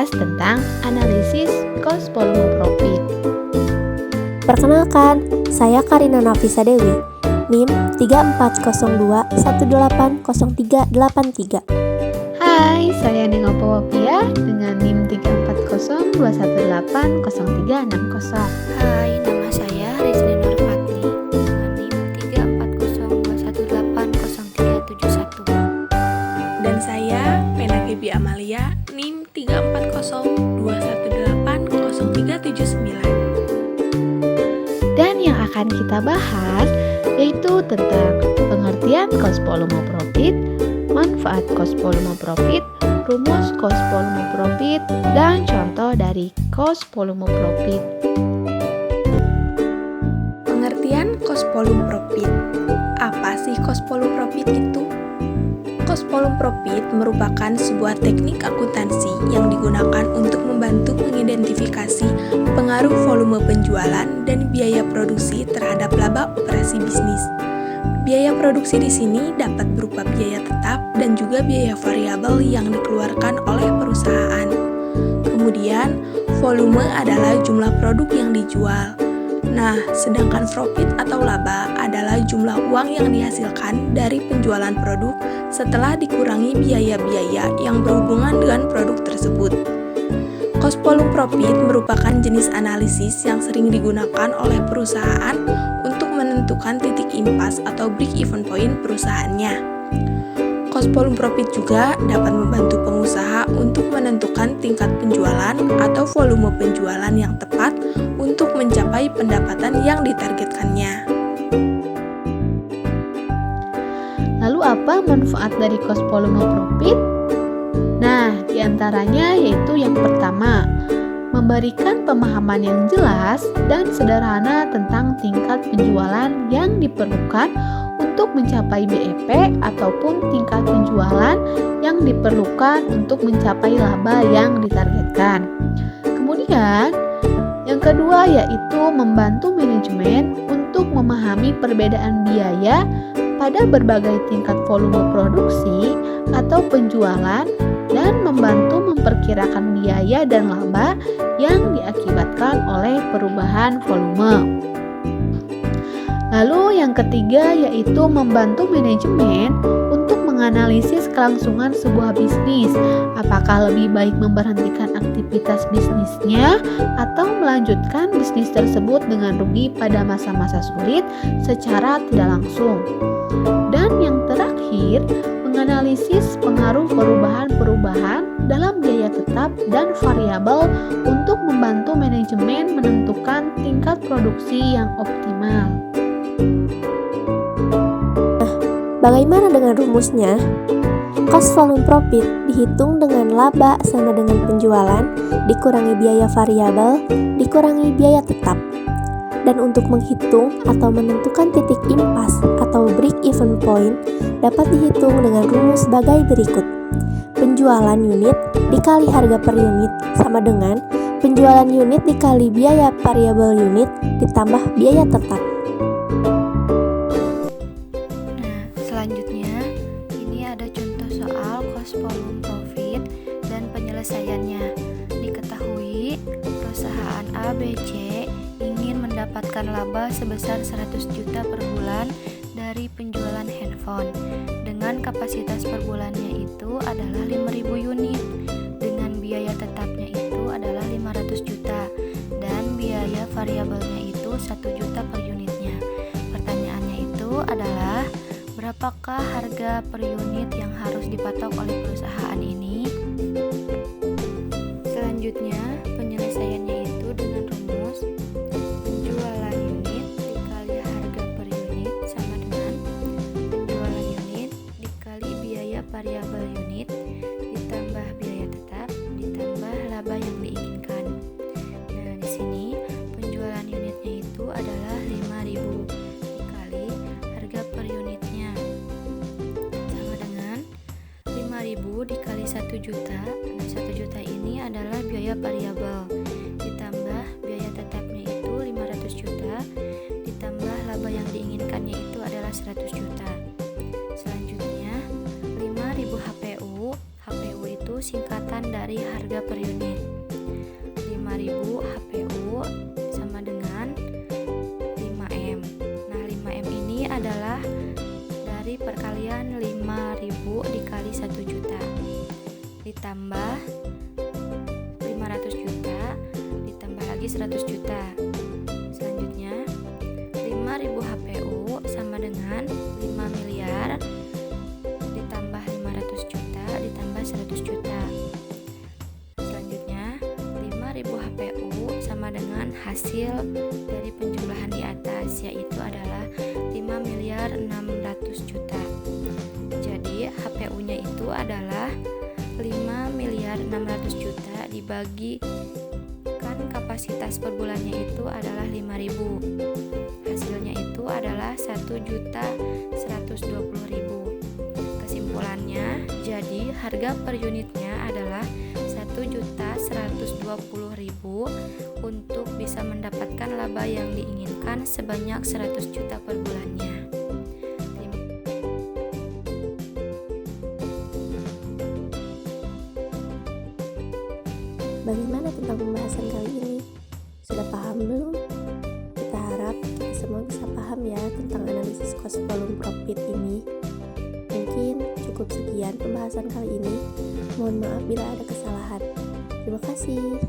membahas tentang analisis cost volume profit. Perkenalkan, saya Karina Nafisa Dewi, NIM 3402180383. Hai, saya Nengo Pawapia dengan NIM 3402180360. Hai, nama saya Rizli Nur Fatni dengan NIM 3402180371. Dan saya Pena Gebi Amalia, NIM 3402180379. Dan yang akan kita bahas yaitu tentang pengertian cost volume profit, manfaat cost volume profit, rumus cost volume profit, dan contoh dari cost volume profit. Pengertian cost volume profit. Apa sih cost volume profit itu? Cost volume profit merupakan sebuah teknik akuntansi yang digunakan untuk membantu mengidentifikasi pengaruh volume penjualan dan biaya produksi terhadap laba operasi bisnis. Biaya produksi di sini dapat berupa biaya tetap dan juga biaya variabel yang dikeluarkan oleh perusahaan. Kemudian, volume adalah jumlah produk yang dijual. Nah, sedangkan profit atau laba adalah jumlah uang yang dihasilkan dari penjualan produk setelah dikurangi biaya-biaya yang berhubungan dengan produk tersebut. Cost volume profit merupakan jenis analisis yang sering digunakan oleh perusahaan untuk menentukan titik impas atau break-even point perusahaannya. Cost volume profit juga dapat membantu pengusaha untuk menentukan tingkat penjualan atau volume penjualan yang tepat untuk mencapai pendapatan yang ditargetkannya. Lalu apa manfaat dari cost volume profit? Nah, diantaranya yaitu yang pertama, memberikan pemahaman yang jelas dan sederhana tentang tingkat penjualan yang diperlukan untuk mencapai BEP ataupun tingkat penjualan yang diperlukan untuk mencapai laba yang ditargetkan. Kemudian, yang kedua yaitu membantu manajemen untuk memahami perbedaan biaya pada berbagai tingkat volume produksi atau penjualan dan membantu memperkirakan biaya dan laba yang diakibatkan oleh perubahan volume. Lalu yang ketiga yaitu membantu manajemen untuk menganalisis kelangsungan sebuah bisnis, apakah lebih baik memberhentikan aktivitas bisnisnya atau melanjutkan bisnis tersebut dengan rugi pada masa-masa sulit secara tidak langsung. Dan yang terakhir, menganalisis pengaruh perubahan-perubahan dalam biaya tetap dan variabel untuk membantu manajemen menentukan tingkat produksi yang optimal. Bagaimana dengan rumusnya? Cost volume profit dihitung dengan laba sama dengan penjualan dikurangi biaya variabel dikurangi biaya tetap. Dan untuk menghitung atau menentukan titik impas atau break-even point dapat dihitung dengan rumus sebagai berikut. Penjualan unit dikali harga per unit sama dengan penjualan unit dikali biaya variabel unit ditambah biaya tetap. Nah, selanjutnya ini ada contoh soal cost volume profit dan penyelesaiannya. Diketahui perusahaan ABC ingin mendapatkan laba sebesar 100 juta per bulan dari penjualan handphone dengan kapasitas per bulannya itu adalah 5.000 unit dengan biaya tetapnya itu adalah 500 juta dan biaya variabelnya itu 1 juta per unitnya. Pertanyaannya itu adalah berapakah harga per unit yang harus dipatok oleh perusahaan ini? Selanjutnya penyelesaiannya itu dengan rumus penjualan unit dikali harga per unit sama dengan penjualan unit dikali biaya variabel unit ditambah biaya tetap ditambah laba yang diinginkan. Nah, di sini penjualan unitnya itu adalah 5.000 dikali harga per unitnya sama dengan 5.000 dikali 1 juta. Nah, 1 juta ini adalah biaya variabel ditambah biaya tetapnya itu 500 juta ditambah laba yang diinginkannya itu adalah 100 juta. Selanjutnya 5.000 HPU. HPU itu singkatan dari harga per unit. 5.000 HPU sama dengan 5M. Nah, 5M ini adalah dari perkalian 5.000 dikali 1 juta ditambah 500 juta ditambah lagi 100 juta. Selanjutnya 5.000 HPU sama dengan 5 miliar ditambah 500 juta ditambah 100 juta. Selanjutnya 5.000 HPU sama dengan hasil dari penjumlahan di atas, yaitu adalah 5 miliar 600 juta. Jadi HPU-nya itu adalah 5 miliar 600 juta dibagikan kapasitas per bulannya itu adalah 5.000. Hasilnya itu adalah 1.120.000. Kesimpulannya, jadi harga per unitnya adalah 1.120.000 untuk bisa mendapatkan laba yang diinginkan sebanyak 100 juta per bulannya. Bagaimana tentang pembahasan kali ini? Sudah paham belum? Kita harap kita semua bisa paham ya tentang analisis cost volume profit ini. Mungkin cukup sekian pembahasan kali ini. Mohon maaf bila ada kesalahan. Terima kasih.